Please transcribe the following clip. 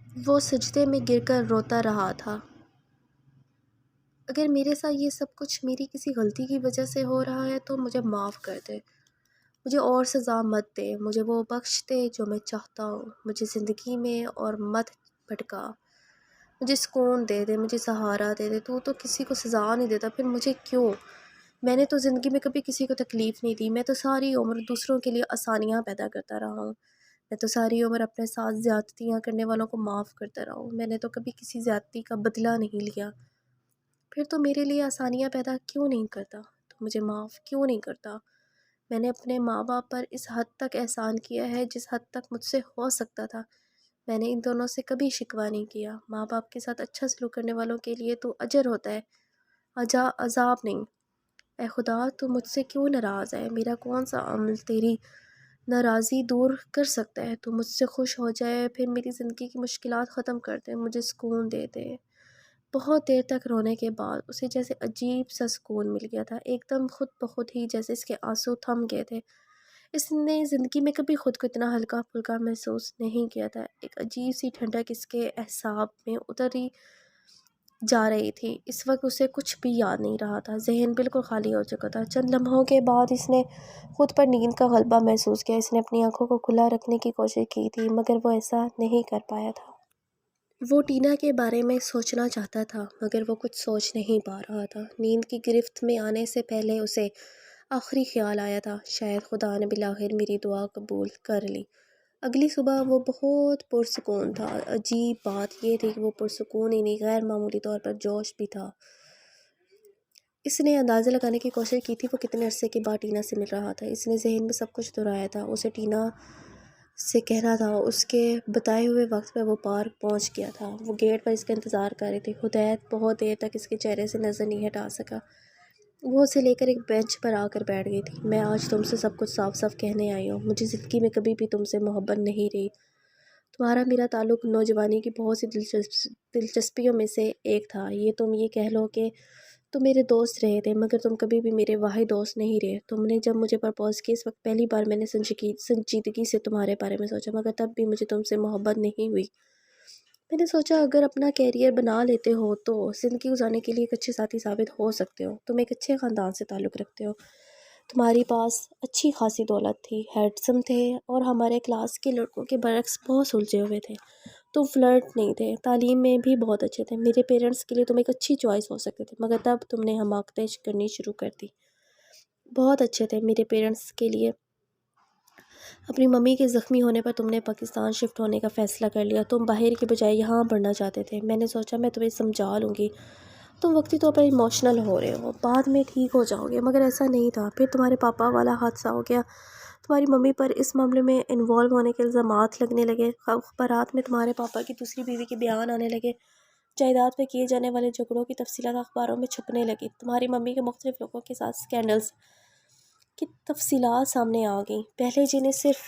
وہ سجدے میں گر کر روتا رہا تھا۔ اگر میرے ساتھ یہ سب کچھ میری کسی غلطی کی وجہ سے ہو رہا ہے تو مجھے معاف کر دے، مجھے اور سزا مت دے، مجھے وہ بخش دے جو میں چاہتا ہوں، مجھے زندگی میں اور مت بھٹکا، مجھے سکون دے دے، مجھے سہارا دے دے۔ تو کسی کو سزا نہیں دیتا، پھر مجھے کیوں؟ میں نے تو زندگی میں کبھی کسی کو تکلیف نہیں دی، میں تو ساری عمر دوسروں کے لیے آسانیاں پیدا کرتا رہا ہوں، میں تو ساری عمر اپنے ساتھ زیادتیاں کرنے والوں کو معاف کرتا رہا ہوں، میں نے تو کبھی کسی زیادتی کا بدلہ نہیں لیا، پھر تو میرے لیے آسانیاں پیدا کیوں نہیں کرتا؟ تو مجھے معاف کیوں نہیں کرتا؟ میں نے اپنے ماں باپ پر اس حد تک احسان کیا ہے جس حد تک مجھ سے ہو سکتا تھا، میں نے ان دونوں سے کبھی شکوہ نہیں کیا۔ ماں باپ کے ساتھ اچھا سلوک کرنے والوں کے لیے تو اجر ہوتا ہے، عذاب نہیں۔ اے خدا، تو مجھ سے کیوں ناراض ہے؟ میرا کون سا عمل تیری ناراضی دور کر سکتا ہے؟ تو مجھ سے خوش ہو جائے، پھر میری زندگی کی مشکلات ختم کر دے، مجھے سکون دے دے۔ بہت دیر تک رونے کے بعد اسے جیسے عجیب سا سکون مل گیا تھا، ایک دم خود بخود ہی جیسے اس کے آنسو تھم گئے تھے۔ اس نے زندگی میں کبھی خود کو اتنا ہلکا پھلکا محسوس نہیں کیا تھا، ایک عجیب سی ٹھنڈک اس کے اعصاب میں اتری جا رہی تھی۔ اس وقت اسے کچھ بھی یاد نہیں رہا تھا، ذہن بالکل خالی ہو چکا تھا۔ چند لمحوں کے بعد اس نے خود پر نیند کا غلبہ محسوس کیا، اس نے اپنی آنکھوں کو کھلا رکھنے کی کوشش کی تھی مگر وہ ایسا نہیں کر پایا تھا۔ وہ ٹینا کے بارے میں سوچنا چاہتا تھا مگر وہ کچھ سوچ نہیں پا رہا تھا۔ نیند کی گرفت میں آنے سے پہلے اسے آخری خیال آیا تھا، شاید خدا نے بالآخر میری دعا قبول کر لی۔ اگلی صبح وہ بہت پرسکون تھا۔ عجیب بات یہ تھی کہ وہ پرسکون ہی نہیں، غیر معمولی طور پر جوش بھی تھا۔ اس نے اندازہ لگانے کی کوشش کی تھی وہ کتنے عرصے کے بعد ٹینا سے مل رہا تھا۔ اس نے ذہن میں سب کچھ دہرایا تھا، اسے ٹینا سے کہنا تھا۔ اس کے بتائے ہوئے وقت پہ وہ پارک پہنچ گیا تھا، وہ گیٹ پر اس کا انتظار کر رہی تھی۔ ہدایت بہت دیر تک اس کے چہرے سے نظر نہیں ہٹا سکا، وہ اسے لے کر ایک بینچ پر آ کر بیٹھ گئی تھی۔ میں آج تم سے سب کچھ صاف صاف کہنے آئی ہوں، مجھے زندگی میں کبھی بھی تم سے محبت نہیں رہی۔ تمہارا میرا تعلق نوجوانی کی بہت سی دلچسپیوں میں سے ایک تھا، یہ تم یہ کہہ لو کہ تم میرے دوست رہے تھے مگر تم کبھی بھی میرے واحد دوست نہیں رہے۔ تم نے جب مجھے پرپوز کی، اس وقت پہلی بار میں نے سنجیدگی سے تمہارے بارے میں سوچا، مگر تب بھی مجھے تم سے محبت نہیں ہوئی۔ میں نے سوچا اگر اپنا کیریئر بنا لیتے ہو تو زندگی گزارنے کے لیے ایک اچھے ساتھی ثابت ہو سکتے ہو۔ تم ایک اچھے خاندان سے تعلق رکھتے ہو، تمہاری پاس اچھی خاصی دولت تھی، ہینڈسم تھے اور ہمارے کلاس کے لڑکوں کے برعکس بہت سلجھے ہوئے تھے۔ تم فلرٹ نہیں تھے، تعلیم میں بھی بہت اچھے تھے، میرے پیرنٹس کے لیے تم ایک اچھی چوائس ہو سکتے تھے، مگر تب تم نے حماقتیں کرنی شروع کر دی۔ بہت اچھے تھے میرے پیرنٹس کے لیے، اپنی ممی کے زخمی ہونے پر تم نے پاکستان شفٹ ہونے کا فیصلہ کر لیا، تم باہر کے بجائے یہاں پڑھنا چاہتے تھے۔ میں نے سوچا میں تمہیں سمجھا لوں گی، تم وقتی طور پر ایموشنل ہو رہے ہو، بعد میں ٹھیک ہو جاؤ گے، مگر ایسا نہیں تھا۔ پھر تمہارے پاپا والا حادثہ ہو گیا، تمہاری ممی پر اس معاملے میں انوالو ہونے کے الزامات لگنے لگے، اخبارات میں تمہارے پاپا کی دوسری بیوی کے بیان آنے لگے، جائیداد پہ کیے جانے والے جھگڑوں کی تفصیلات اخباروں میں چھپنے لگی، تمہاری ممی کے مختلف لوگوں کے ساتھ سکینڈلز کی تفصیلات سامنے آ گئیں۔ پہلے جنہیں صرف